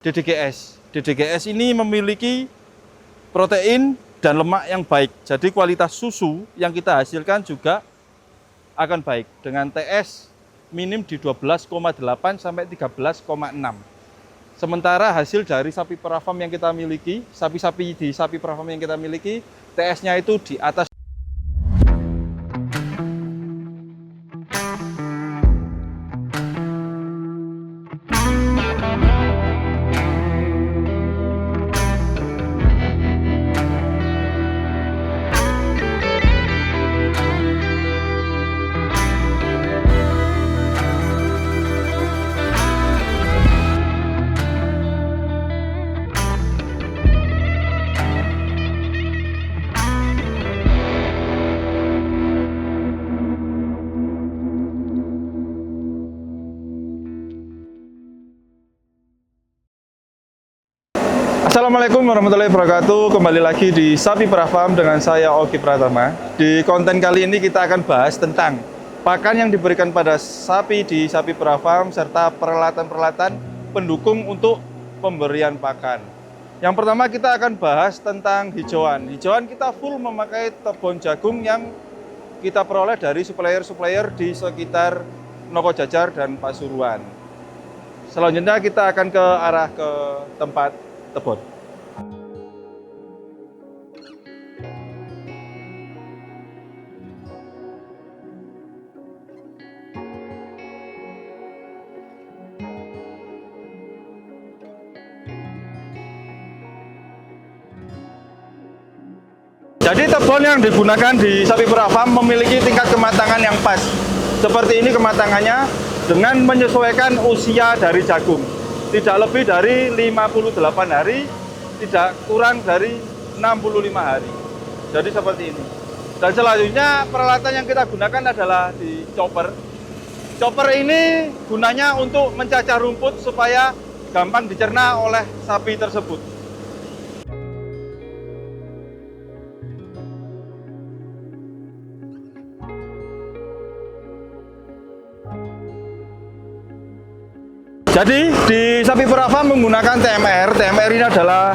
DDGS. DDGS ini memiliki protein dan lemak yang baik. Jadi kualitas susu yang kita hasilkan juga akan baik dengan TS minim di 12,8 sampai 13,6. Sementara hasil dari sapi perah farm yang kita miliki, sapi-sapi di sapi perah farm yang kita miliki, TS-nya itu di atas. Assalamualaikum warahmatullahi wabarakatuh. Kembali lagi di Sapi Perah Farm dengan saya Oki Pratama. Di konten kali ini kita akan bahas tentang pakan yang diberikan pada sapi di Sapi Perah Farm serta peralatan-peralatan pendukung untuk pemberian pakan. Yang pertama kita akan bahas tentang hijauan. Hijauan kita full memakai tebon jagung yang kita peroleh dari supplier-supplier di sekitar Noko Jajar dan Pasuruan. Selanjutnya kita akan ke arah ke tempat tebon. Jadi tebon yang digunakan di Sapi Perah Farm memiliki tingkat kematangan yang pas. Seperti ini kematangannya dengan menyesuaikan usia dari jagung. Tidak lebih dari 58 hari, tidak kurang dari 65 hari. Jadi seperti ini. Dan selanjutnya peralatan yang kita gunakan adalah di chopper. Chopper ini gunanya untuk mencacah rumput supaya gampang dicerna oleh sapi tersebut. Jadi di Sapi Perah Farm menggunakan TMR. TMR ini adalah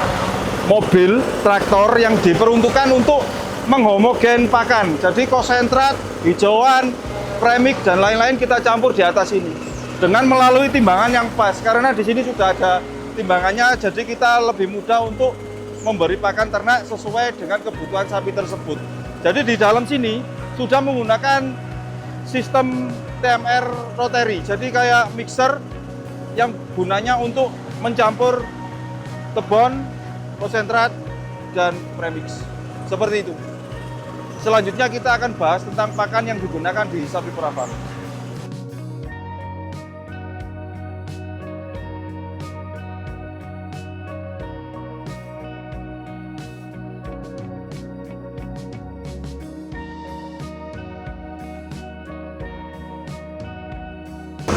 mobil traktor yang diperuntukkan untuk menghomogen pakan. Jadi konsentrat, hijauan, premix dan lain-lain kita campur di atas ini dengan melalui timbangan yang pas. Karena di sini sudah ada timbangannya, jadi kita lebih mudah untuk memberi pakan ternak sesuai dengan kebutuhan sapi tersebut. Jadi di dalam sini sudah menggunakan sistem TMR rotary. Jadi kayak mixer yang gunanya untuk mencampur tebon, konsentrat, dan premix. Seperti itu. Selanjutnya kita akan bahas tentang pakan yang digunakan di Sapi Perah Farm.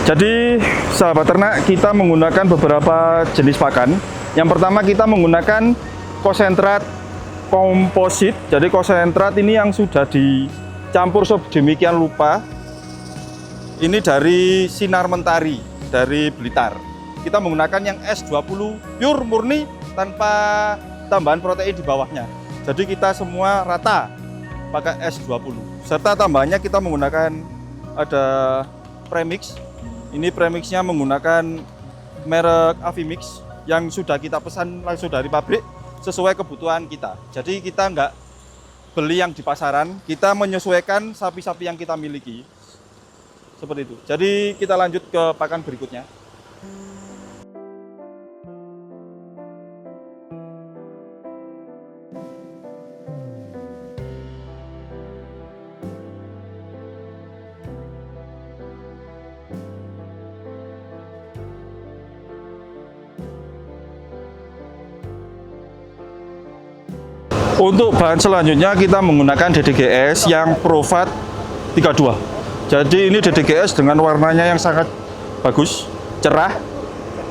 Jadi sahabat ternak, kita menggunakan beberapa jenis pakan. Yang pertama kita menggunakan konsentrat komposit. Jadi konsentrat ini yang sudah dicampur sedemikian rupa. Ini dari Sinar Mentari, dari Blitar. Kita menggunakan yang S20 pure murni tanpa tambahan protein di bawahnya. Jadi kita semua rata pakai S20. Serta tambahannya kita menggunakan ada premix. Ini premixnya menggunakan merek Avimix yang sudah kita pesan langsung dari pabrik sesuai kebutuhan kita. Jadi kita nggak beli yang di pasaran, kita menyesuaikan sapi-sapi yang kita miliki. Seperti itu. Jadi kita lanjut ke pakan berikutnya. Untuk bahan selanjutnya kita menggunakan DDGS yang Provat 32. Jadi ini DDGS dengan warnanya yang sangat bagus, cerah,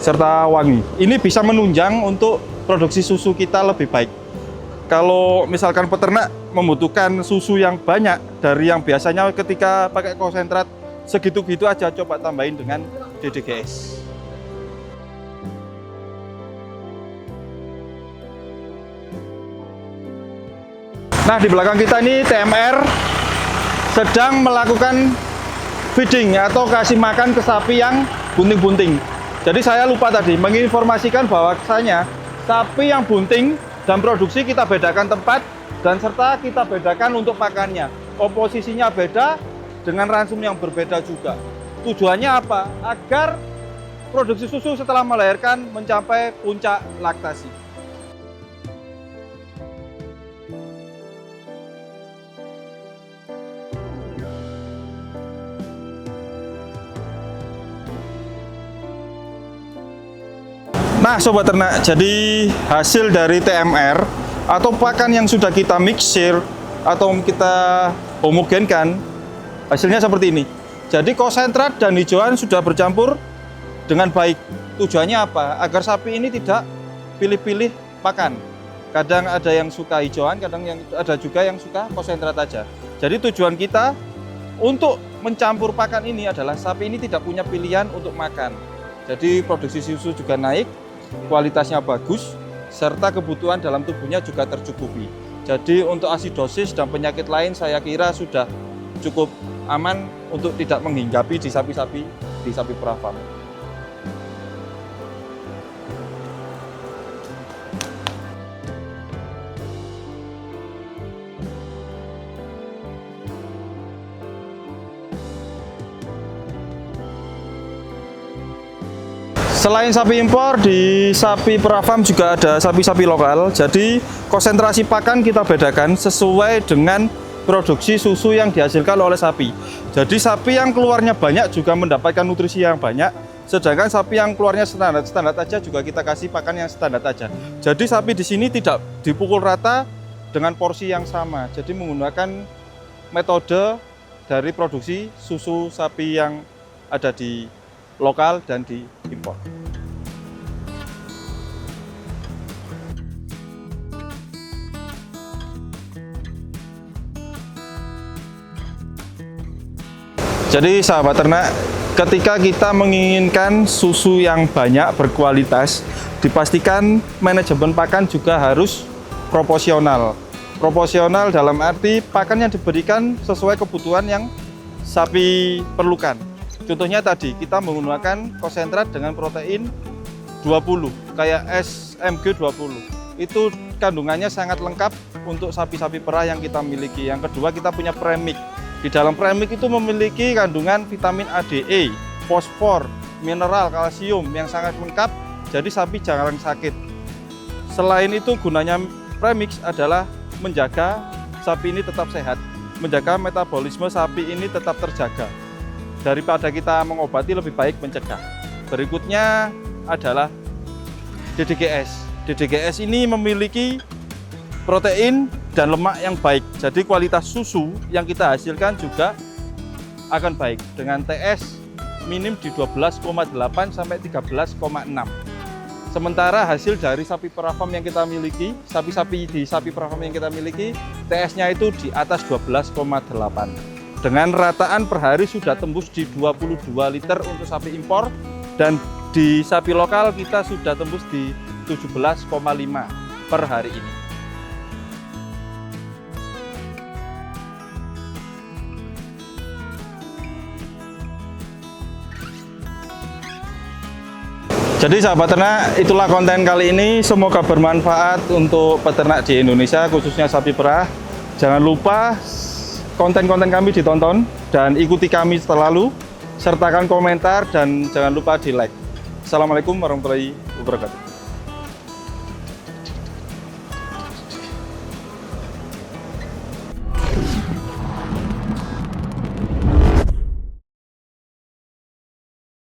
serta wangi. Ini bisa menunjang untuk produksi susu kita lebih baik. Kalau misalkan peternak membutuhkan susu yang banyak dari yang biasanya ketika pakai konsentrat segitu-gitu aja, coba tambahin dengan DDGS. Nah, di belakang kita ini TMR sedang melakukan feeding atau kasih makan ke sapi yang bunting-bunting. Jadi saya lupa tadi menginformasikan bahwasanya sapi yang bunting dan produksi kita bedakan tempat dan serta kita bedakan untuk pakannya. Komposisinya beda dengan ransum yang berbeda juga. Tujuannya apa? Agar produksi susu setelah melahirkan mencapai puncak laktasi. Nah sobat ternak, jadi hasil dari TMR atau pakan yang sudah kita mixer atau kita homogenkan, hasilnya seperti ini. Jadi konsentrat dan hijauan sudah bercampur dengan baik. Tujuannya apa? Agar sapi ini tidak pilih-pilih pakan. Kadang ada yang suka hijauan, kadang ada juga yang suka konsentrat aja. Jadi tujuan kita untuk mencampur pakan ini adalah sapi ini tidak punya pilihan untuk makan. Jadi produksi susu juga naik, kualitasnya bagus, serta kebutuhan dalam tubuhnya juga tercukupi. Jadi untuk asidosis dan penyakit lain saya kira sudah cukup aman untuk tidak menghinggapi di sapi-sapi di sapi perah farm. Selain sapi impor, di sapi perah farm juga ada sapi-sapi lokal. Jadi konsentrasi pakan kita bedakan sesuai dengan produksi susu yang dihasilkan oleh sapi. Jadi sapi yang keluarnya banyak juga mendapatkan nutrisi yang banyak. Sedangkan sapi yang keluarnya standar aja juga kita kasih pakan yang standar aja. Jadi sapi di sini tidak dipukul rata dengan porsi yang sama. Jadi menggunakan metode dari produksi susu sapi yang ada di lokal dan di impor. Jadi sahabat ternak, ketika kita menginginkan susu yang banyak berkualitas, dipastikan manajemen pakan juga harus proporsional. Proporsional dalam arti pakan yang diberikan sesuai kebutuhan yang sapi perlukan. Contohnya tadi kita menggunakan konsentrat dengan protein 20 kayak SMG 20. Itu kandungannya sangat lengkap untuk sapi-sapi perah yang kita miliki. Yang kedua, kita punya premix. Di dalam premix itu memiliki kandungan vitamin A, D, E, fosfor, mineral, kalsium yang sangat lengkap. Jadi sapi jarang sakit. Selain itu gunanya premix adalah menjaga sapi ini tetap sehat, menjaga metabolisme sapi ini tetap terjaga. Daripada kita mengobati, lebih baik mencegah. Berikutnya adalah DDGS. DDGS ini memiliki protein dan lemak yang baik. Jadi kualitas susu yang kita hasilkan juga akan baik dengan TS minim di 12,8 sampai 13,6. Sementara hasil dari sapi perah farm yang kita miliki, sapi-sapi di sapi perah farm yang kita miliki, TS-nya itu di atas 12,8. Dengan rataan per hari sudah tembus di 22 liter untuk sapi impor, dan di sapi lokal kita sudah tembus di 17,5 per hari ini. Jadi sahabat ternak, itulah konten kali ini. Semoga bermanfaat untuk peternak di Indonesia, khususnya sapi perah. Jangan lupa konten-konten kami ditonton dan ikuti kami selalu. Sertakan komentar dan jangan lupa di like. Assalamualaikum warahmatullahi wabarakatuh.